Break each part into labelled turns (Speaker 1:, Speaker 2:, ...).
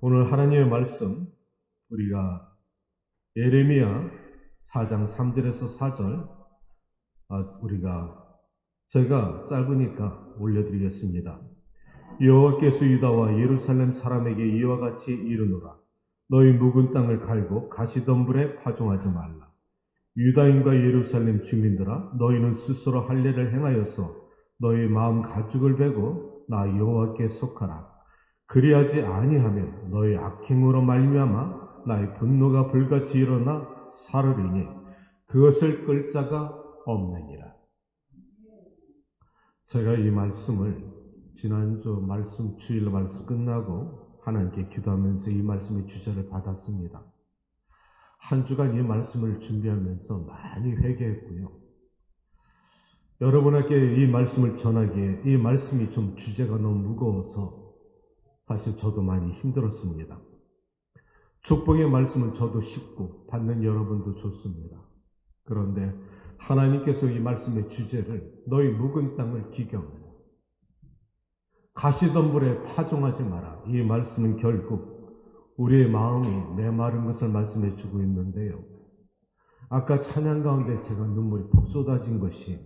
Speaker 1: 오늘 하나님의 말씀 우리가 예레미야 4장 3절에서 4절 제가 짧으니까 올려드리겠습니다. 여호와께서 유다와 예루살렘 사람에게 이와 같이 이르노라. 너희 묵은 땅을 갈고 가시덤불에 파종하지 말라. 유다인과 예루살렘 주민들아, 너희는 스스로 할례를 행하여서 너희 마음 가죽을 베고 나 여호와께 속하라. 그리하지 아니하면 너희 악행으로 말미암아 나의 분노가 불같이 일어나 사르리니 그것을 끌 자가 없느니라. 제가 이 말씀을 지난주 주일 말씀 끝나고 하나님께 기도하면서 이 말씀의 주제를 받았습니다. 한 주간 이 말씀을 준비하면서 많이 회개했고요. 여러분에게 이 말씀을 전하기에 이 말씀이 좀 주제가 너무 무거워서 사실 저도 많이 힘들었습니다. 축복의 말씀은 저도 쉽고 받는 여러분도 좋습니다. 그런데 하나님께서 이 말씀의 주제를 너희 묵은 땅을 기경하라. 가시덤불에 파종하지 마라. 이 말씀은 결국 우리의 마음이 메마른 것을 말씀해 주고 있는데요. 아까 찬양 가운데 제가 눈물이 푹 쏟아진 것이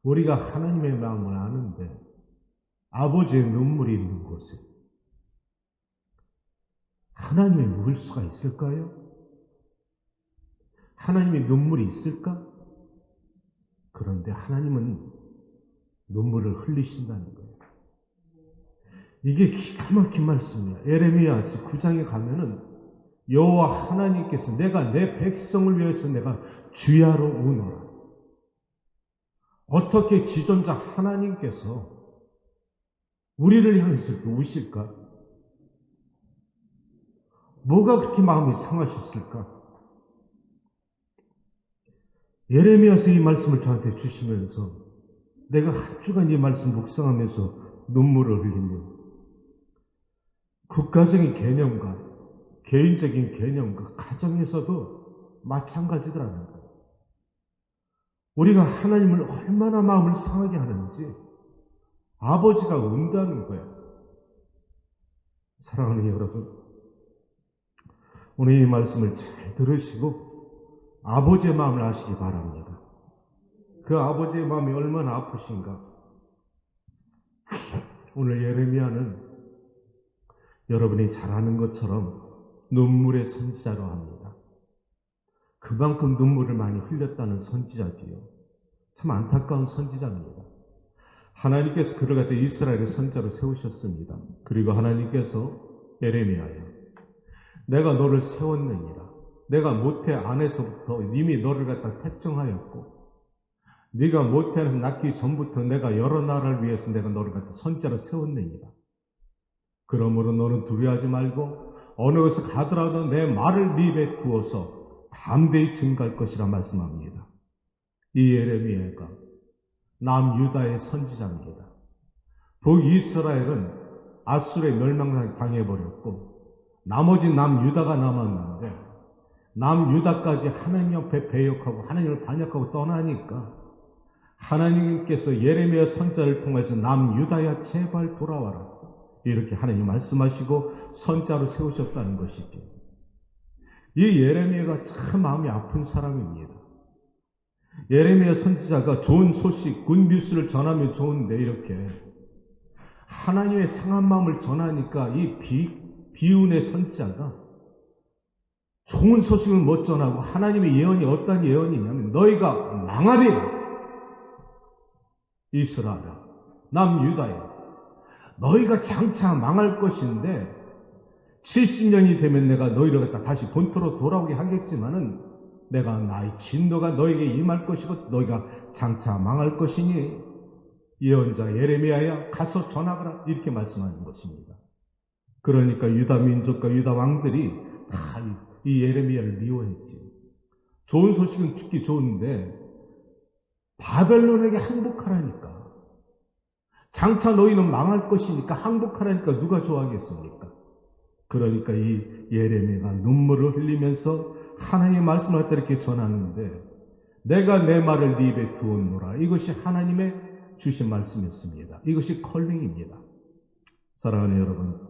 Speaker 1: 우리가 하나님의 마음을 아는데 아버지의 눈물이 있는 곳에 하나님이 묵을 수가 있을까요? 하나님의 눈물이 있을까? 그런데 하나님은 눈물을 흘리신다는 거예요. 이게 기가 막힌 말씀이야. 예레미야 9장에 가면은 여호와 하나님께서 내가 내 백성을 위해서 내가 주야로 우노라. 어떻게 지존자 하나님께서 우리를 향해서 우실까? 뭐가 그렇게 마음이 상하셨을까? 예레미야서 이 말씀을 저한테 주시면서 내가 한 주간 이 말씀 묵상하면서 눈물을 흘리며 국가적인 개념과 개인적인 개념과 가정에서도 마찬가지더라는 거예요. 우리가 하나님을 얼마나 마음을 상하게 하는지 아버지가 운다는 거예요. 사랑하는 여러분, 오늘 이 말씀을 잘 들으시고 아버지의 마음을 아시기 바랍니다. 그 아버지의 마음이 얼마나 아프신가. 오늘 예레미야는 여러분이 잘 아는 것처럼 눈물의 선지자로 합니다. 그만큼 눈물을 많이 흘렸다는 선지자지요. 참 안타까운 선지자입니다. 하나님께서 그를 갖다 이스라엘의 선지자로 세우셨습니다. 그리고 하나님께서 예레미야야, 내가 너를 세웠느니라. 내가 모태 안에서부터 이미 너를 갖다 택정하였고 네가 모태 안에서 낳기 전부터 내가 여러 나라를 위해서 내가 너를 갖다 선지자로 세웠느니라. 그러므로 너는 두려워하지 말고 어느 곳에 가더라도 내 말을 네 입에 두어서 담대히 증거할 것이라 말씀합니다. 이 예레미야가 남유다의 선지자입니다. 북이스라엘은 아수르의 멸망을 당해버렸고 나머지 남유다가 남았는데 남유다까지 하나님 옆에 배역하고 하나님을 반역하고 떠나니까 하나님께서 예레미야 선지자를 통해서 남유다야 제발 돌아와라. 이렇게 하나님 말씀하시고 선자로 세우셨다는 것이죠. 이 예레미야가 참 마음이 아픈 사람입니다. 예레미야 선지자가 좋은 소식, 굿뉴스를 전하면 좋은데 이렇게 하나님의 상한 마음을 전하니까 이 비운의 선지자가 좋은 소식을 못 전하고 하나님의 예언이 어떤 예언이냐면 너희가 망하리라. 이스라엘아, 남유다야, 너희가 장차 망할 것인데 70년이 되면 내가 너희를 갖다 다시 본토로 돌아오게 하겠지만은 내가 나의 진노가 너에게 임할 것이고 너희가 장차 망할 것이니 예언자 예레미야야 가서 전하거라. 이렇게 말씀하는 것입니다. 그러니까 유다 민족과 유다 왕들이 다 이 예레미야를 미워했지. 좋은 소식은 듣기 좋은데 바벨론에게 항복하라니까. 장차 너희는 망할 것이니까 항복하라니까 누가 좋아하겠습니까? 그러니까 이 예레미야가 눈물을 흘리면서 하나님의 말씀을 갖다 이렇게 전하는데 내가 내 말을 네 입에 두었노라. 이것이 하나님의 주신 말씀이었습니다. 이것이 컬링입니다. 사랑하는 여러분,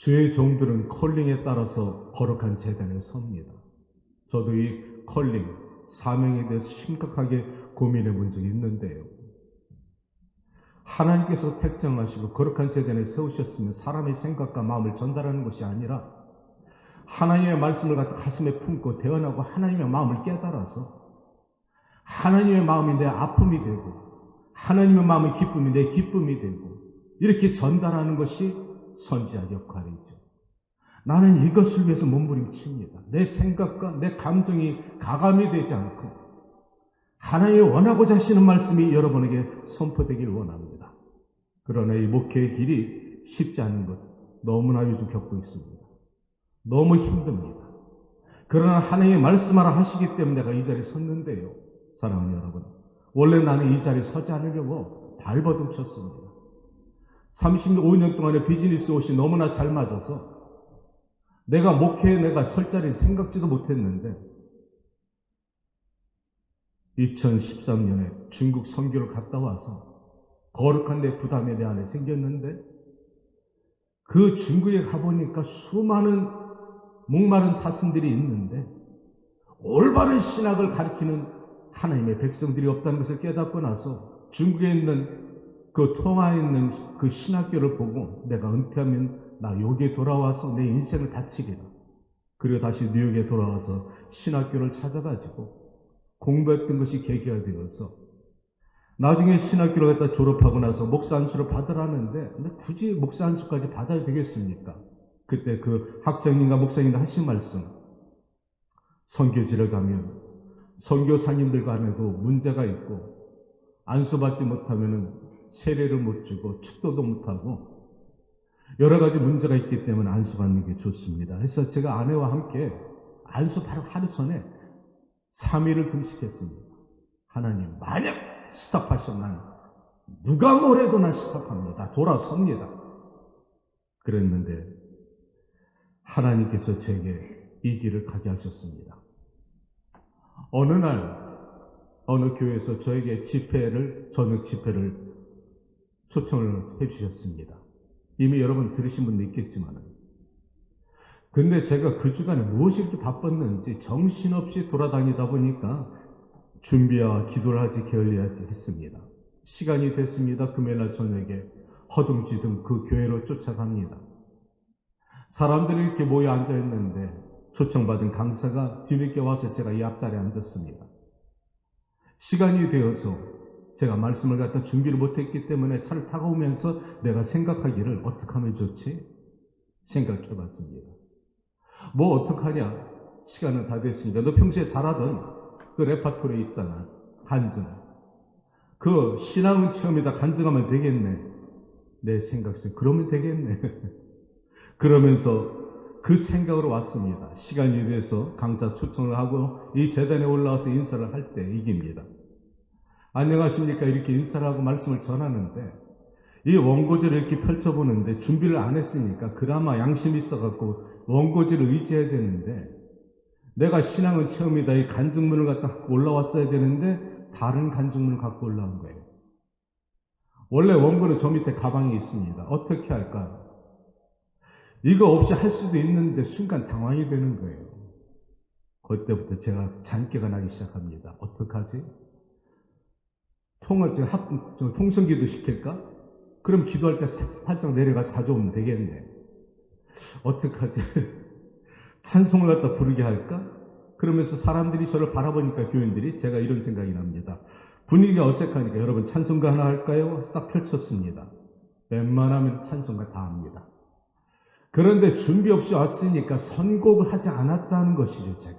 Speaker 1: 주의 종들은 컬링에 따라서 거룩한 제단에 섭니다. 저도 이 컬링, 사명에 대해서 심각하게 고민해 본 적이 있는데요. 하나님께서 택정하시고 거룩한 제단에 세우셨으면 사람의 생각과 마음을 전달하는 것이 아니라 하나님의 말씀을 갖다 가슴에 품고 대언하고 하나님의 마음을 깨달아서 하나님의 마음이 내 아픔이 되고 하나님의 마음의 기쁨이 내 기쁨이 되고 이렇게 전달하는 것이 선지자 역할이죠. 나는 이것을 위해서 몸부림칩니다. 내 생각과 내 감정이 가감이 되지 않고 하나님이 원하고자 하시는 말씀이 여러분에게 선포되길 원합니다. 그러나 이 목회의 길이 쉽지 않은 것 너무나 요즘 겪고 있습니다. 너무 힘듭니다. 그러나 하나님의 말씀하라 하시기 때문에 내가 이 자리에 섰는데요. 사랑하는 여러분, 원래 나는 이 자리에 서지 않으려고 발버둥 쳤습니다. 35년 동안의 비즈니스 옷이 너무나 잘 맞아서 내가 목회에 내가 설 자리에 생각지도 못했는데 2013년에 중국 선교를 갔다 와서 거룩한 내 부담이 내 안에 생겼는데 그 중국에 가보니까 수많은 목마른 사슴들이 있는데 올바른 신학을 가르치는 하나님의 백성들이 없다는 것을 깨닫고 나서 중국에 있는 그 통화에 있는 그 신학교를 보고 내가 은퇴하면 나 여기에 돌아와서 내 인생을 다치리라. 그리고 다시 뉴욕에 돌아와서 신학교를 찾아가지고 공부했던 것이 계기가 되어서 나중에 신학교를 갖다 졸업하고 나서 목사 안수를 받으라는데 근데 굳이 목사 안수까지 받아야 되겠습니까? 그때 그 학장님과 목사님들 하신 말씀, 선교지를 가면 선교사님들 간에도 문제가 있고 안수받지 못하면 세례를 못 주고 축도도 못하고 여러 가지 문제가 있기 때문에 안수받는 게 좋습니다. 그래서 제가 아내와 함께 안수 바로 하루 전에 3일을 금식했습니다. 하나님, 만약 스탑하시면 누가 뭐래도 난 스탑합니다. 돌아섭니다. 그랬는데 하나님께서 제게 이 길을 가게 하셨습니다. 어느 날 어느 교회에서 저에게 저녁 집회를 초청을 해주셨습니다. 이미 여러분 들으신 분도 있겠지만 근데 제가 그 주간에 무엇이 이렇게 바빴는지 정신없이 돌아다니다 보니까 준비와 기도를 하지 게을리하지 했습니다. 시간이 됐습니다. 금요일날 저녁에 허둥지둥 그 교회로 쫓아갑니다. 사람들이 이렇게 모여 앉아있는데 초청받은 강사가 뒤늦게 와서 제가 이 앞자리에 앉았습니다. 시간이 되어서 제가 말씀을 갖다 준비를 못했기 때문에 차를 타고 오면서 내가 생각하기를 어떻게 하면 좋지? 생각해봤습니다. 뭐 어떡하냐? 시간은 다 됐으니까 너 평소에 잘하던 그 레파토리 있잖아. 간증. 그 신앙 체험에다 간증하면 되겠네. 내 생각에 그러면 되겠네. 그러면서 그 생각으로 왔습니다. 시간이 돼서 강사 초청을 하고 이 재단에 올라와서 인사를 할 때 이깁니다. 안녕하십니까 이렇게 인사를 하고 말씀을 전하는데 이 원고지를 이렇게 펼쳐보는데 준비를 안 했으니까 그나마 양심이 있어갖고 원고지를 의지해야 되는데 내가 신앙은 처음이다 이 간증문을 갖다 올라왔어야 되는데 다른 간증문을 갖고 올라온 거예요. 원래 원고는 저 밑에 가방에 있습니다. 어떻게 할까? 이거 없이 할 수도 있는데 순간 당황이 되는 거예요. 그때부터 제가 잔꾀가 나기 시작합니다. 어떡하지? 통성기도 시킬까? 그럼 기도할 때 살짝 내려가서 가져오면 되겠네. 어떡하지? 찬송을 갖다 부르게 할까? 그러면서 사람들이 저를 바라보니까 교인들이 제가 이런 생각이 납니다. 분위기가 어색하니까 여러분 찬송가 하나 할까요? 딱 펼쳤습니다. 웬만하면 찬송가 다 합니다. 그런데 준비 없이 왔으니까 선곡을 하지 않았다는 것이죠, 제가.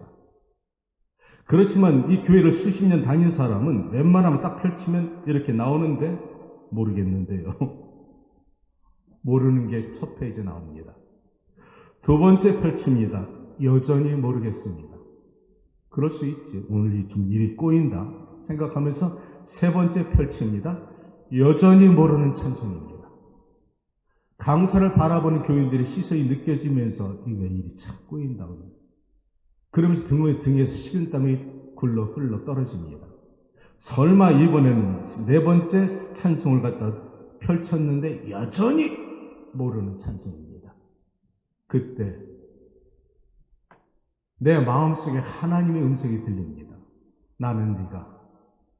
Speaker 1: 그렇지만 이 교회를 수십 년 다닌 사람은 웬만하면 딱 펼치면 이렇게 나오는데 모르겠는데요. 모르는 게 첫 페이지에 나옵니다. 두 번째 펼칩니다. 여전히 모르겠습니다. 그럴 수 있지. 오늘 좀 일이 꼬인다 생각하면서 세 번째 펼칩니다. 여전히 모르는 찬송입니다. 강사를 바라보는 교인들의 시선이 느껴지면서 이거 일이 참 꼬인다고. 그러면서 등에서 식은땀이 굴러 흘러 떨어집니다. 설마 이번에는 네 번째 찬송을 갖다 펼쳤는데 여전히 모르는 찬송입니다. 그때 내 마음속에 하나님의 음성이 들립니다. 나는 네가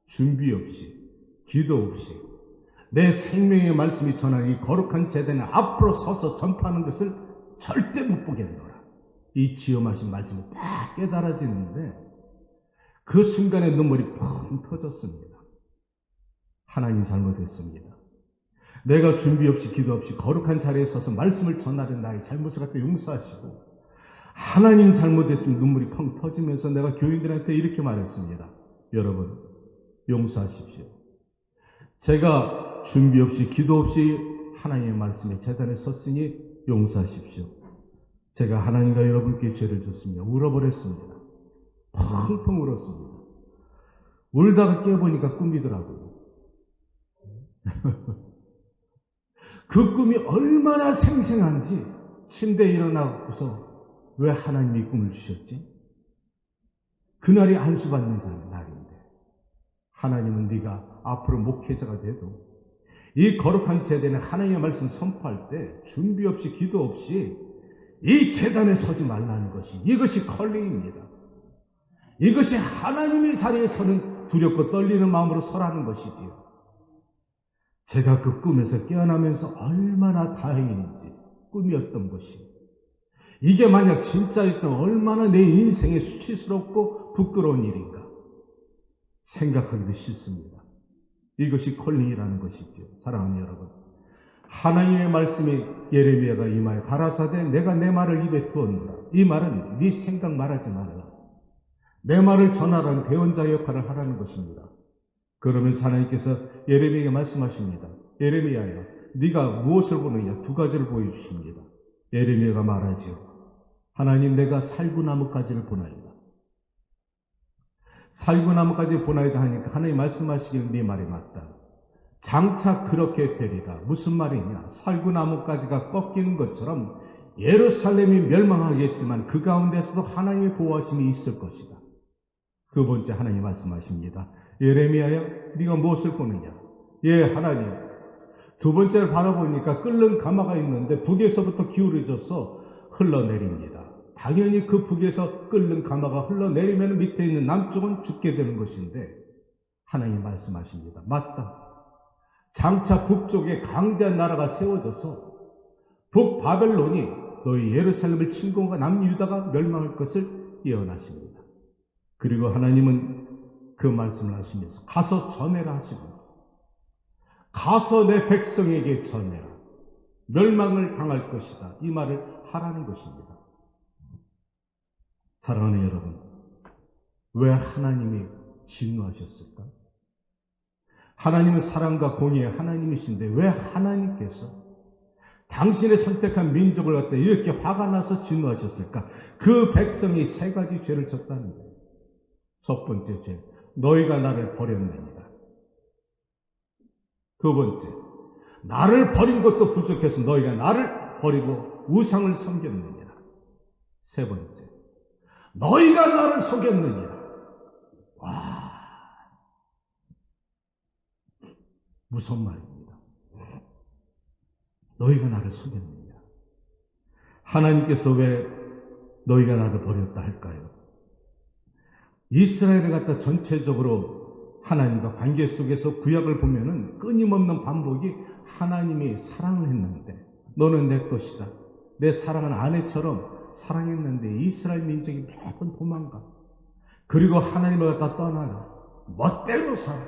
Speaker 1: 준비 없이, 기도 없이 내 생명의 말씀이 전하는 이 거룩한 제단에 앞으로 서서 전파하는 것을 절대 못 보겠노라. 이 지엄하신 말씀이 딱 깨달아지는데 그 순간에 눈물이 펑 터졌습니다. 하나님 잘못했습니다. 내가 준비 없이 기도 없이 거룩한 자리에 서서 말씀을 전하는 나의 잘못을 갖다 용서하시고, 하나님 잘못했으면 눈물이 펑 터지면서 내가 교인들한테 이렇게 말했습니다. 여러분, 용서하십시오. 제가 준비 없이 기도 없이 하나님의 말씀에 제단에 섰으니 용서하십시오. 제가 하나님과 여러분께 죄를 졌습니다. 울어버렸습니다. 펑펑 울었습니다. 울다가 깨보니까 꿈이더라고요. 그 꿈이 얼마나 생생한지, 침대에 일어나고서 왜 하나님이 꿈을 주셨지? 그날이 안수받는 날인데 하나님은 네가 앞으로 목회자가 돼도 이 거룩한 제단에 하나님의 말씀 선포할 때 준비 없이 기도 없이 이 제단에 서지 말라는 것이, 이것이 컬링입니다. 이것이 하나님의 자리에 서는 두렵고 떨리는 마음으로 서라는 것이지요. 제가 그 꿈에서 깨어나면서 얼마나 다행인지, 꿈이었던 것이 이게 만약 진짜였다면 얼마나 내 인생에 수치스럽고 부끄러운 일인가 생각하기도 싫습니다. 이것이 콜링이라는 것이죠. 사랑하는 여러분, 하나님의 말씀이 예레미야가 이마에 가라사대 내가 내 말을 입에 두었노라. 이 말은 네 생각 말하지 말라. 내 말을 전하라는 대언자 역할을 하라는 것입니다. 그러면서 하나님께서 예레미야에게 말씀하십니다. 예레미야야, 네가 무엇을 보느냐? 두 가지를 보여주십니다. 예레미야가 말하지요. 하나님, 내가 살구나무까지를 보나이다. 살구나무까지 보나이다 하니까 하나님 말씀하시기를 네 말이 맞다. 장차 그렇게 되리라. 무슨 말이냐? 살구나무까지가 꺾이는 것처럼 예루살렘이 멸망하겠지만 그 가운데서도 하나님의 보호하심이 있을 것이다. 두 번째 하나님 말씀하십니다. 예레미야야, 네가 무엇을 보느냐? 예, 하나님. 두 번째를 바라보니까 끓는 가마가 있는데 북에서부터 기울어져서 흘러내립니다. 당연히 그 북에서 끓는 가마가 흘러내리면 밑에 있는 남쪽은 죽게 되는 것인데 하나님 말씀하십니다. 맞다. 장차 북쪽에 강대한 나라가 세워져서 북바벨론이 너희 예루살렘을 침공하고 남유다가 멸망할 것을 예언하십니다. 그리고 하나님은 그 말씀을 하시면서 가서 전해라 하시고, 가서 내 백성에게 전해라. 멸망을 당할 것이다. 이 말을 하라는 것입니다. 사랑하는 여러분, 왜 하나님이 진노하셨을까? 하나님은 사랑과 공의의 하나님이신데 왜 하나님께서 당신의 선택한 민족을 갖다 이렇게 화가 나서 진노하셨을까? 그 백성이 세 가지 죄를 졌다는 거예요. 첫 번째 죄, 너희가 나를 버렸느니라. 두 번째, 나를 버린 것도 부족해서 너희가 나를 버리고 우상을 섬겼느니라. 세 번째, 너희가 나를 속였느니라. 와, 무서운 말입니다. 너희가 나를 속였느니라. 하나님께서 왜 너희가 나를 버렸다 할까요? 이스라엘을 갖다 전체적으로 하나님과 관계 속에서 구약을 보면은 끊임없는 반복이 하나님이 사랑을 했는데 너는 내 것이다. 내 사랑은 아내처럼 사랑했는데 이스라엘 민족이 매번 도망가. 그리고 하나님을 갖다 떠나가. 멋대로 살아.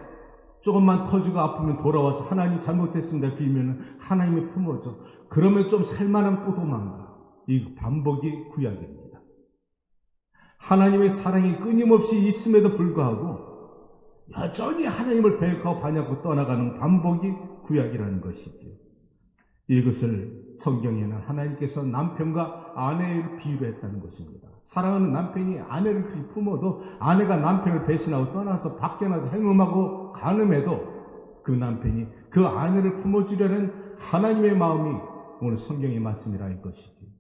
Speaker 1: 조금만 터지고 아프면 돌아와서 하나님 잘못했습니다 빌면은 하나님이 품어줘. 그러면 좀 살만하면 또 도망가. 이 반복이 구약입니다. 하나님의 사랑이 끊임없이 있음에도 불구하고 여전히 하나님을 배역하고 반역하고 떠나가는 반복이 구약이라는 것이죠. 이것을 성경에는 하나님께서 남편과 아내를 비유로 했다는 것입니다. 사랑하는 남편이 아내를 품어도 아내가 남편을 배신하고 떠나서 밖에 나서 행음하고 간음해도 그 남편이 그 아내를 품어주려는 하나님의 마음이 오늘 성경의 말씀이라 할 것이지.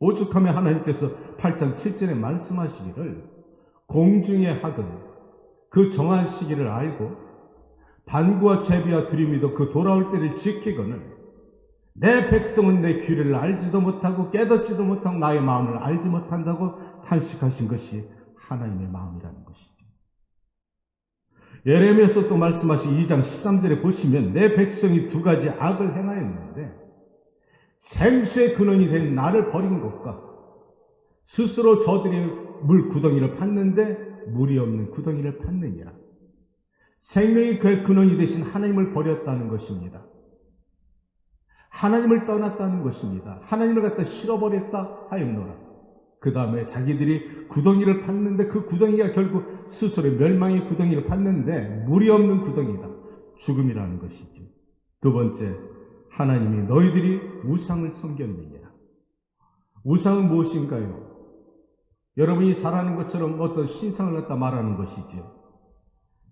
Speaker 1: 오죽하면 하나님께서 8장 7절에 말씀하시기를 공중의 학은 그 정한 시기를 알고 반구와 제비와 두리미도 그 돌아올 때를 지키거늘 내 백성은 내 귀를 알지도 못하고 깨닫지도 못하고 나의 마음을 알지 못한다고 탄식하신 것이 하나님의 마음이라는 것이죠. 예레미야서 또 말씀하신 2장 13절에 보시면 내 백성이 두 가지 악을 행하였는데 생수의 근원이 된 나를 버린 것과 스스로 저들이 물 구덩이를 팠는데 물이 없는 구덩이를 팠느니라. 생명의 그 근원이 되신 하나님을 버렸다는 것입니다. 하나님을 떠났다는 것입니다. 하나님을 갖다 실어버렸다 하였노라. 그 다음에 자기들이 구덩이를 팠는데 그 구덩이가 결국 스스로 멸망의 구덩이를 팠는데 물이 없는 구덩이다. 죽음이라는 것이죠. 두 번째, 하나님이 너희들이 우상을 섬겼느니라. 우상은 무엇인가요? 여러분이 잘 아는 것처럼 어떤 신상을 갖다 말하는 것이죠.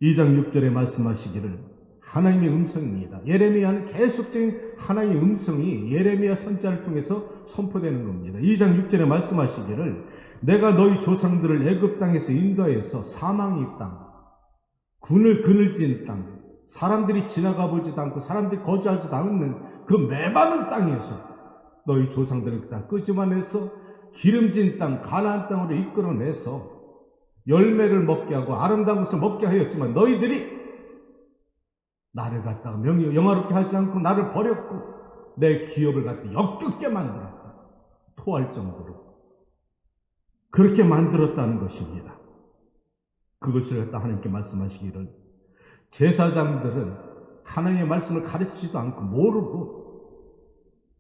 Speaker 1: 2장 6절에 말씀하시기를 하나님의 음성입니다. 예레미야는 계속적인 하나님의 음성이 예레미야 선지자를 통해서 선포되는 겁니다. 2장 6절에 말씀하시기를 내가 너희 조상들을 애굽 땅에서 인도해서 사망의 땅, 그늘진 땅, 사람들이 지나가 보지도 않고 사람들이 거주하지도 않는 그 메마른 땅에서 너희 조상들을 다 끄집어내서 기름진 땅, 가나안 땅으로 이끌어내서 열매를 먹게 하고 아름다운 것을 먹게 하였지만 너희들이 나를 갖다가 영화롭게 하지 않고 나를 버렸고 내 기업을 갖다 역겹게 만들었다. 토할 정도로 그렇게 만들었다는 것입니다. 그것을 갖다 하나님께 말씀하시기를 제사장들은 하나님의 말씀을 가르치지도 않고 모르고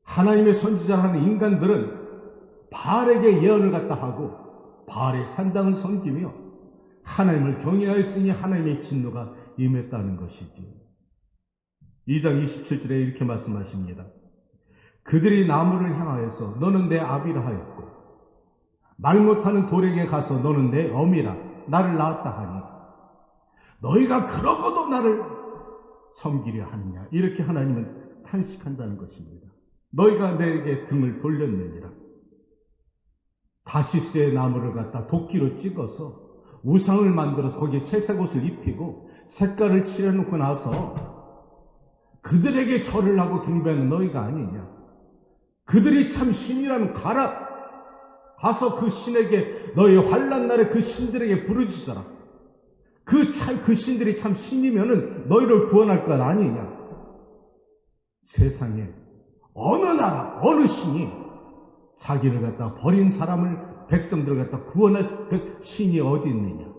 Speaker 1: 하나님의 선지자라는 인간들은 바알에게 예언을 갖다 하고 바알의 산당을 섬기며 하나님을 경외하였으니 하나님의 진노가 임했다는 것이지. 2장 27절에 이렇게 말씀하십니다. 그들이 나무를 향하여서 너는 내 아비라 하였고 말 못하는 돌에게 가서 너는 내 어미라 나를 낳았다 하니 너희가 그러고도 나를 섬기려 하느냐. 이렇게 하나님은 탄식한다는 것입니다. 너희가 내게 등을 돌렸느니라. 다시스의 나무를 갖다 도끼로 찍어서 우상을 만들어서 거기에 채색 옷을 입히고 색깔을 칠해놓고 나서 그들에게 절을 하고 경배하는 너희가 아니냐. 그들이 참 신이라면 가서 그 신에게 너희 환난 날에 그 신들에게 부르짖어라. 그 신들이 참 신이면은 너희를 구원할 것 아니냐. 세상에 어느 나라 어느 신이 자기를 갖다 버린 사람을 백성들을 갖다 구원할 신이 어디 있느냐.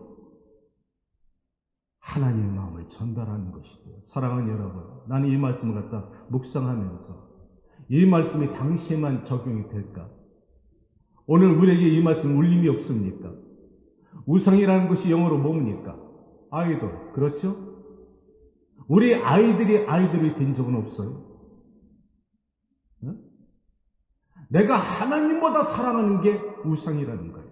Speaker 1: 하나님의 마음을 전달하는 것이죠. 사랑하는 여러분, 나는 이 말씀을 갖다 묵상하면서 이 말씀이 당시에만 적용이 될까? 오늘 우리에게 이 말씀 울림이 없습니까? 우상이라는 것이 영어로 뭡니까? 아이돌, 그렇죠? 우리 아이들이 된 적은 없어요. 네? 내가 하나님보다 사랑하는 게 우상이라는 거예요.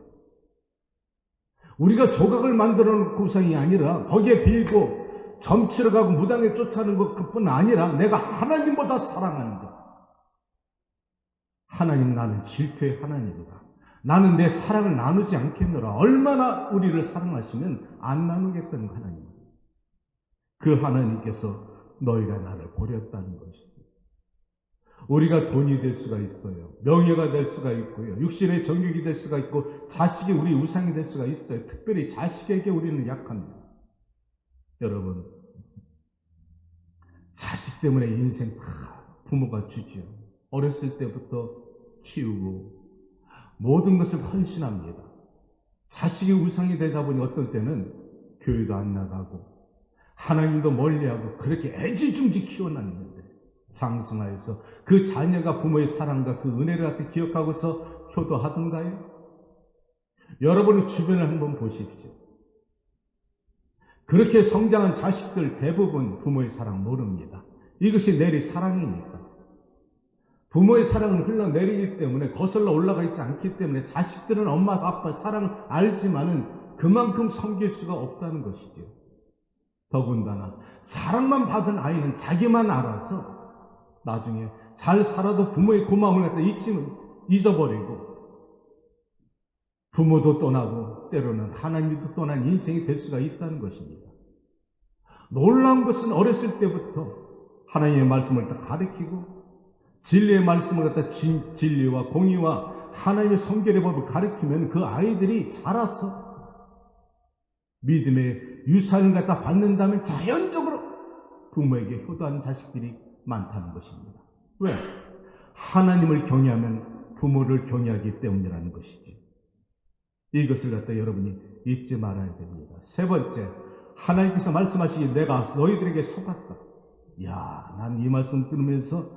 Speaker 1: 우리가 조각을 만들어 놓고 우상이 아니라 거기에 빌고 점치러 가고 무당에 쫓아가는 것뿐 아니라 내가 하나님보다 사랑하는 것. 하나님, 나는 질투의 하나님이다. 나는 내 사랑을 나누지 않겠노라. 얼마나 우리를 사랑하시면 안 나누겠다는 하나님. 그 하나님께서 너희가 나를 버렸다는 것이죠. 우리가 돈이 될 수가 있어요. 명예가 될 수가 있고요. 육신의 정욕이 될 수가 있고 자식이 우리 우상이 될 수가 있어요. 특별히 자식에게 우리는 약합니다. 여러분, 자식 때문에 인생 부모가 주지요. 어렸을 때부터 키우고 모든 것을 헌신합니다. 자식이 우상이 되다 보니 어떨 때는 교회도 안 나가고 하나님도 멀리하고 그렇게 애지중지 키워놨는데 장성하여서 그 자녀가 부모의 사랑과 그 은혜를 갖다 기억하고서 효도하던가요? 여러분의 주변을 한번 보십시오. 그렇게 성장한 자식들 대부분 부모의 사랑 모릅니다. 이것이 내리 사랑입니까? 부모의 사랑은 흘러내리기 때문에 거슬러 올라가 있지 않기 때문에 자식들은 엄마 아빠 사랑을 알지만은 그만큼 섬길 수가 없다는 것이죠. 더군다나 사랑만 받은 아이는 자기만 알아서 나중에 잘 살아도 부모의 고마움을 갖다 잊어버리고 부모도 떠나고 때로는 하나님도 떠난 인생이 될 수가 있다는 것입니다. 놀라운 것은 어렸을 때부터 하나님의 말씀을 다 가르치고 진리의 말씀을 갖다 진리와 공의와 하나님의 성결의 법을 가르치면 그 아이들이 자라서 믿음의 유산을 갖다 받는다면 자연적으로 부모에게 효도하는 자식들이 많다는 것입니다. 왜? 하나님을 경외하면 부모를 경외하기 때문이라는 것이지. 이것을 갖다 여러분이 잊지 말아야 됩니다. 세 번째, 하나님께서 말씀하시기 내가 너희들에게 속았다. 이야, 난 이 말씀 들으면서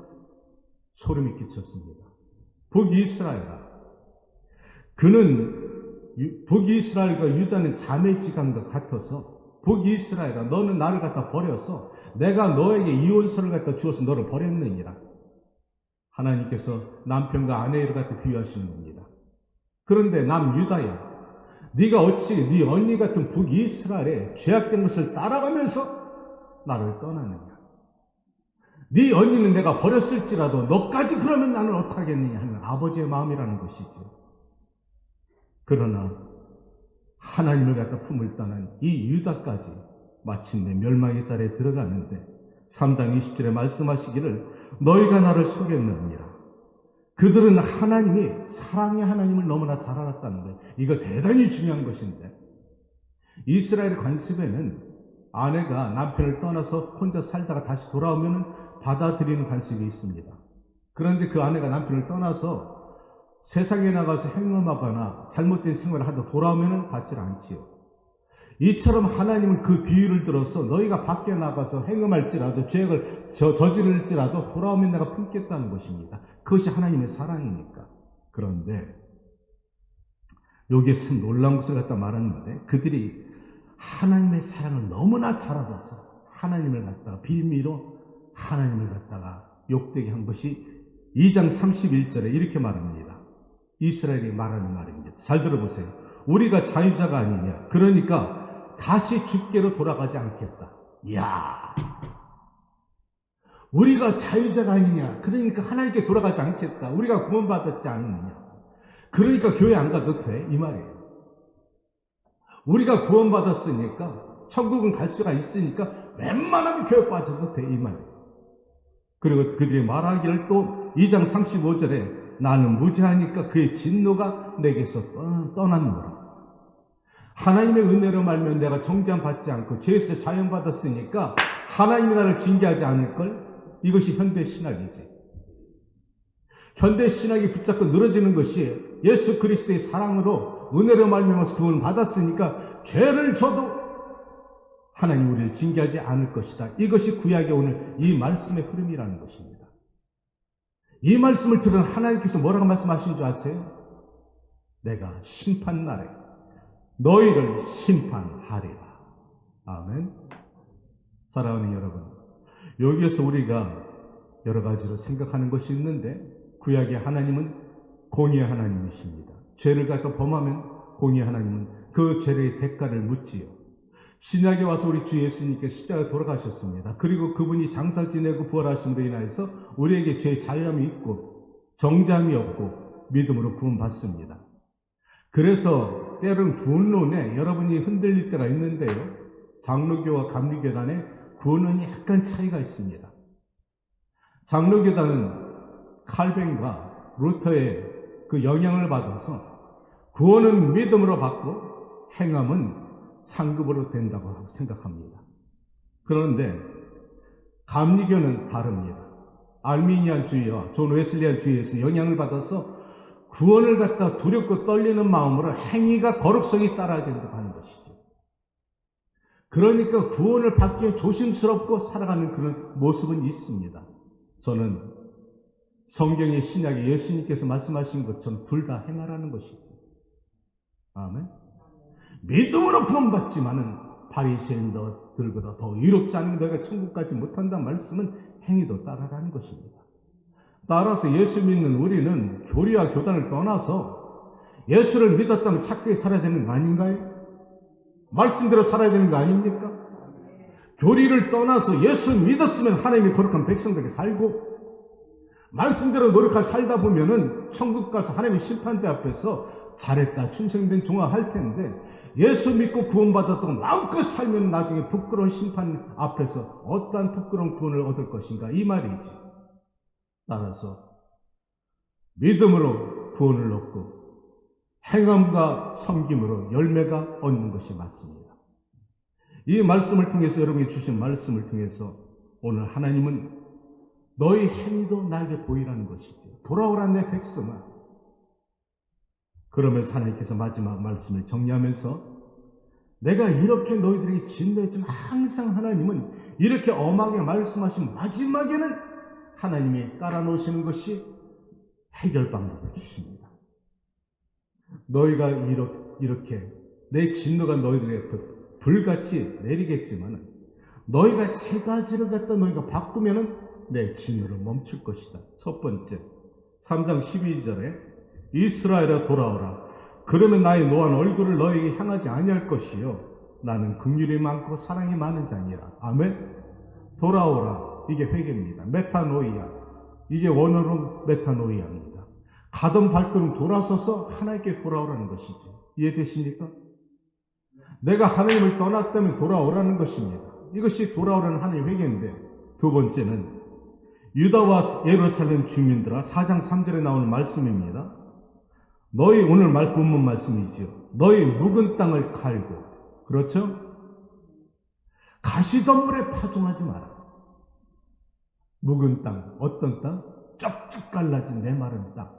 Speaker 1: 소름이 끼쳤습니다. 북이스라엘아, 그는 북이스라엘과 유다는 자매지간과 같아서 북이스라엘아, 너는 나를 갖다 버려서 내가 너에게 이혼서를 갖다 주어서 너를 버렸느니라. 하나님께서 남편과 아내를 갖다 비유하시는 겁니다. 그런데 남유다야, 네가 어찌 네 언니 같은 북이스라엘의 죄악된 것을 따라가면서 나를 떠나느냐. 네 언니는 내가 버렸을지라도 너까지 그러면 나는 어떡하겠느냐 하는 아버지의 마음이라는 것이죠. 그러나 하나님을 갖다 품을 떠난 이 유다까지 마침내 멸망의 자리에 들어가는데 3장 20절에 말씀하시기를 너희가 나를 속였느니라. 그들은 하나님이 사랑의 하나님을 너무나 잘 알았다는 거예요. 이거 대단히 중요한 것인데 이스라엘 관습에는 아내가 남편을 떠나서 혼자 살다가 다시 돌아오면 받아들이는 관습이 있습니다. 그런데 그 아내가 남편을 떠나서 세상에 나가서 행음하거나 잘못된 생활을 하다 돌아오면 받질 않지요. 이처럼 하나님은 그 비유를 들어서 너희가 밖에 나가서 행음할지라도 죄악을 저지를지라도 돌아오면 내가 품겠다는 것입니다. 그것이 하나님의 사랑이니까. 그런데 여기에 참 놀라운 것을 갖다 말하는데 그들이 하나님의 사랑을 너무나 잘 알아서 하나님을 갖다가 빌미로 하나님을 갖다가 욕되게 한 것이 2장 31절에 이렇게 말합니다. 이스라엘이 말하는 말입니다. 잘 들어보세요. 우리가 자유자가 아니냐. 그러니까 다시 주께로 돌아가지 않겠다. 이야, 우리가 자유자가 아니냐. 그러니까 하나님께 돌아가지 않겠다. 우리가 구원받았지 않느냐. 그러니까 교회 안 가도 돼. 이 말이에요. 우리가 구원받았으니까 천국은 갈 수가 있으니까 웬만하면 교회 빠져도 돼. 이 말이에요. 그리고 그들이 말하기를 또 2장 35절에 나는 무죄하니까 그의 진노가 내게서 떠났노라. 하나님의 은혜로 말면 내가 정죄함 받지 않고 죄에서 자연받았으니까 하나님이 나를 징계하지 않을걸? 이것이 현대신학이지. 현대신학이 붙잡고 늘어지는 것이 예수 그리스도의 사랑으로 은혜로 말미암아서 구원을 받았으니까 죄를 져도 하나님 우리를 징계하지 않을 것이다. 이것이 구약의 오늘 이 말씀의 흐름이라는 것입니다. 이 말씀을 들은 하나님께서 뭐라고 말씀하신 줄 아세요? 내가 심판날에 너희를 심판하리라. 아멘. 사랑하는 여러분, 여기에서 우리가 여러 가지로 생각하는 것이 있는데 구약의 하나님은 공의의 하나님이십니다. 죄를 갖다 범하면 공의의 하나님은 그 죄의 대가를 묻지요. 신약에 와서 우리 주 예수님께서 십자가에 돌아가셨습니다. 그리고 그분이 장사 지내고 부활하심으로 인하여서 우리에게 죄의 자유함이 있고 정죄함이 없고 믿음으로 구원받습니다. 그래서 때로는 구원론에 여러분이 흔들릴 때가 있는데요. 장로교와 감리교단의 구원론이 약간 차이가 있습니다. 장로교단은 칼뱅과 루터의 그 영향을 받아서 구원은 믿음으로 받고 행함은 상급으로 된다고 생각합니다. 그런데 감리교는 다릅니다. 알미니안주의와 존 웨슬리안주의에서 영향을 받아서 구원을 갖다 두렵고 떨리는 마음으로 행위가 거룩성이 따라야 된다고 하는 것이죠. 그러니까 구원을 받기 위해 조심스럽고 살아가는 그런 모습은 있습니다. 저는 성경의 신약에 예수님께서 말씀하신 것처럼 둘 다 행하라는 것이죠. 아멘. 믿음으로 구원받지만은 바리새인들보다 더 의롭지 않은 너희가 천국 가지 못한다는 말씀은 행위도 따라가는 것입니다. 따라서 예수 믿는 우리는 교리와 교단을 떠나서 예수를 믿었다면 착하게 살아야 되는 거 아닌가요? 말씀대로 살아야 되는 거 아닙니까? 교리를 떠나서 예수 믿었으면 하나님이 거룩한 백성들에게 살고 말씀대로 노력하여 살다 보면은 천국 가서 하나님의 심판대 앞에서 잘했다 충성된 종아 할 텐데 예수 믿고 구원받았다고 마음껏 살면 나중에 부끄러운 심판 앞에서 어떠한 부끄러운 구원을 얻을 것인가 이 말이지. 따라서 믿음으로 구원을 얻고 행함과 섬김으로 열매가 얻는 것이 맞습니다. 이 말씀을 통해서, 여러분이 주신 말씀을 통해서 오늘 하나님은 너희 행위도 나에게 보이라는 것이죠. 돌아오라 내 백성아. 그러면서 하나님께서 마지막 말씀을 정리하면서 내가 이렇게 너희들에게 진노했지만 항상 하나님은 이렇게 엄하게 말씀하신 마지막에는 하나님이 깔아놓으시는 것이 해결 방법을 주십니다. 너희가 이렇게 내 진노가 너희들에게 불같이 내리겠지만 너희가 세 가지를 갖다 너희가 바꾸면은 내 진노를 멈출 것이다. 첫 번째, 3장 12절에 이스라엘아 돌아오라. 그러면 나의 노한 얼굴을 너희에게 향하지 아니할 것이요 나는 긍휼이 많고 사랑이 많은 자니라. 아멘. 돌아오라. 이게 회개입니다. 메타노이아. 이게 원어로 메타노이아입니다. 가던 발걸음 돌아서서 하나님께 돌아오라는 것이죠. 이해되십니까? 내가 하나님을 떠났다면 돌아오라는 것입니다. 이것이 돌아오라는 하나님의 회개인데, 두 번째는 유다와 예루살렘 주민들아, 4장 3절에 나오는 말씀입니다. 너희, 오늘 본문 말씀이지요. 너희 묵은 땅을 갈고, 그렇죠? 가시덤불에 파종하지 마라. 묵은 땅, 어떤 땅? 쩍쩍 갈라진 메마른 땅.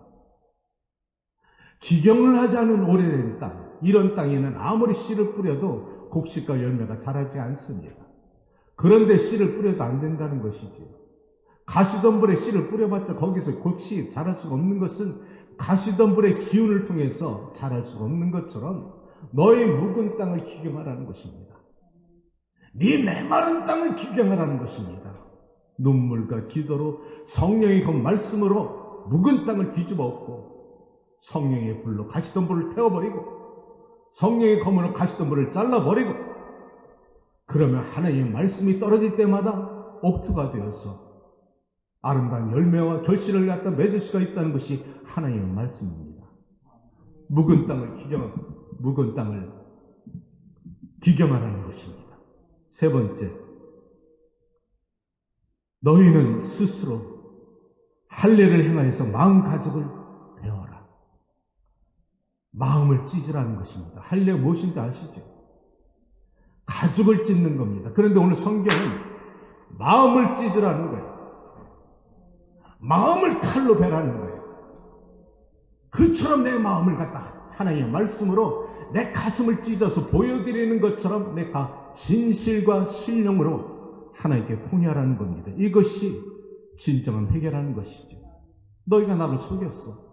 Speaker 1: 기경을 하지 않은 오래된 땅. 이런 땅에는 아무리 씨를 뿌려도 곡식과 열매가 자라지 않습니다. 그런데 씨를 뿌려도 안 된다는 것이지요. 가시덤불에 씨를 뿌려봤자 거기서 곡식이 자랄 수가 없는 것은 가시덤불의 기운을 통해서 자랄 수가 없는 것처럼 너희 묵은 땅을 기경하라는 것입니다. 네 메마른 땅을 기경하라는 것입니다. 눈물과 기도로 성령의 그 말씀으로 묵은 땅을 뒤집어 엎고 성령의 불로 가시덤불을 태워버리고 성령의 검으로 가시덤불을 잘라버리고, 그러면 하나님의 말씀이 떨어질 때마다 옥토가 되어서 아름다운 열매와 결실을 갖다 맺을 수가 있다는 것이 하나님의 말씀입니다. 묵은 땅을 기경하라는 것입니다. 세 번째, 너희는 스스로 할례를 행하여서 마음가짐을 배워라. 마음을 찢으라는 것입니다. 할례가 무엇인지 아시죠? 가죽을 찢는 겁니다. 그런데 오늘 성경은 마음을 찢으라는 거예요. 마음을 칼로 베라는 거예요. 그처럼 내 마음을 갖다 하나님의 말씀으로 내 가슴을 찢어서 보여드리는 것처럼 내가 진실과 신령으로 하나님께 통회하라는 겁니다. 이것이 진정한 회개라는 것이죠. 너희가 나를 속였어.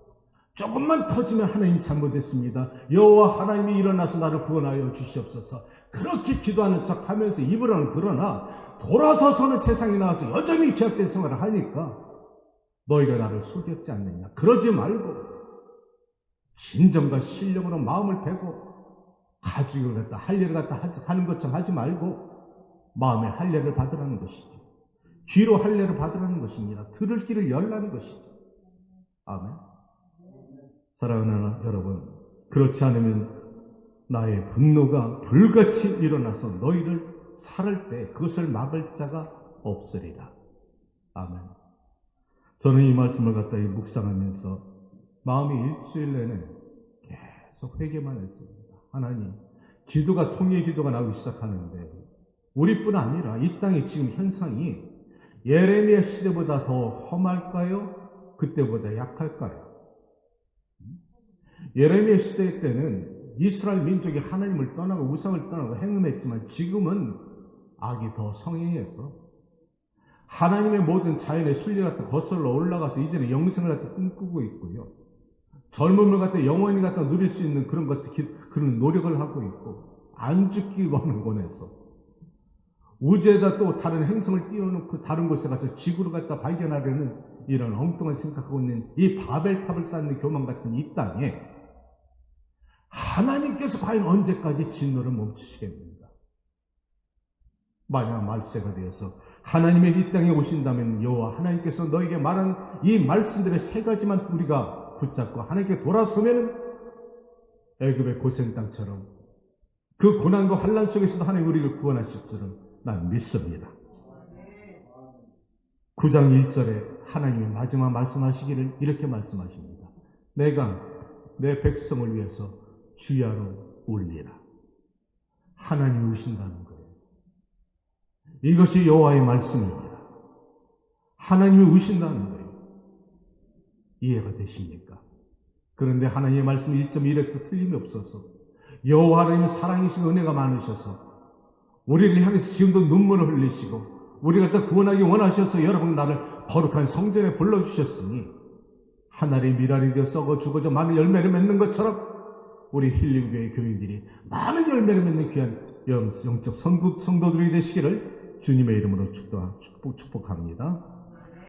Speaker 1: 조금만 터지면 하나님 잘못했습니다. 여호와 하나님이 일어나서 나를 구원하여 주시옵소서. 그렇게 기도하는 척하면서 입으로는 그러나 돌아서서는 세상에 나와서 여전히 죄악된 생활을 하니까 너희가 나를 속였지 않느냐. 그러지 말고 진정과 신령으로 마음을 베고 가죽을 갖다 할례를 갖다 하는 것처럼 하지 말고 마음의 할례를 받으라는 것이죠. 귀로 할례를 받으라는 것입니다. 들을 귀를 열라는 것이죠. 아멘. 사랑하는 여러분, 그렇지 않으면 나의 분노가 불같이 일어나서 너희를 살을 때 그것을 막을 자가 없으리라. 아멘. 저는 이 말씀을 갖다 묵상하면서 마음이 일주일 내내 계속 회개만 했습니다. 하나님, 기도가 통의 기도가 나오기 시작하는데 우리뿐 아니라 이 땅의 지금 현상이 예레미야 시대보다 더 험할까요? 그때보다 약할까요? 예레미야 시대 때는 이스라엘 민족이 하나님을 떠나고 우상을 떠나고 행음했지만 지금은 악이 더 성행해서 하나님의 모든 자연의 순리 갖다 거슬러 올라가서 이제는 영생을 갖다 꿈꾸고 있고요. 젊음을 갖다 영원히 갖다 누릴 수 있는 그런 것을 그런 노력을 하고 있고, 안 죽기 원해서 우주에다 또 다른 행성을 띄워놓고 다른 곳에 가서 지구를 갖다 발견하려는 이런 엉뚱한 생각하고 있는 이 바벨탑을 쌓는 교만 같은 이 땅에 하나님께서 과연 언제까지 진노를 멈추시겠는가? 만약 말세가 되어서 하나님의 이 땅에 오신다면 여호와 하나님께서 너에게 말한 이 말씀들의 세 가지만 우리가 붙잡고 하나님께 돌아서면 애굽의 고생 땅처럼 그 고난과 환난 속에서도 하나님 우리를 구원하실 줄은 난 믿습니다. 9장 1절에 하나님의 마지막 말씀하시기를 이렇게 말씀하십니다. 내가 내 백성을 위해서 주야로 울리라. 하나님이 우신다는 거예요. 이것이 여호와의 말씀입니다. 하나님이 우신다는 거예요. 이해가 되십니까? 그런데 하나님의 말씀 1.1획도 틀림이 없어서 여호와 하나님의 사랑이시고 은혜가 많으셔서 우리를 향해서 지금도 눈물을 흘리시고 우리가 다 구원하기 원하셔서 여러분 나를 거룩한 성전에 불러주셨으니 하늘의 미랄이 되어 썩어 죽어져 많은 열매를 맺는 것처럼 우리 힐링교회 교인들이 많은 열매를 맺는 귀한 영적 성도들이 되시기를 주님의 이름으로 축복합니다.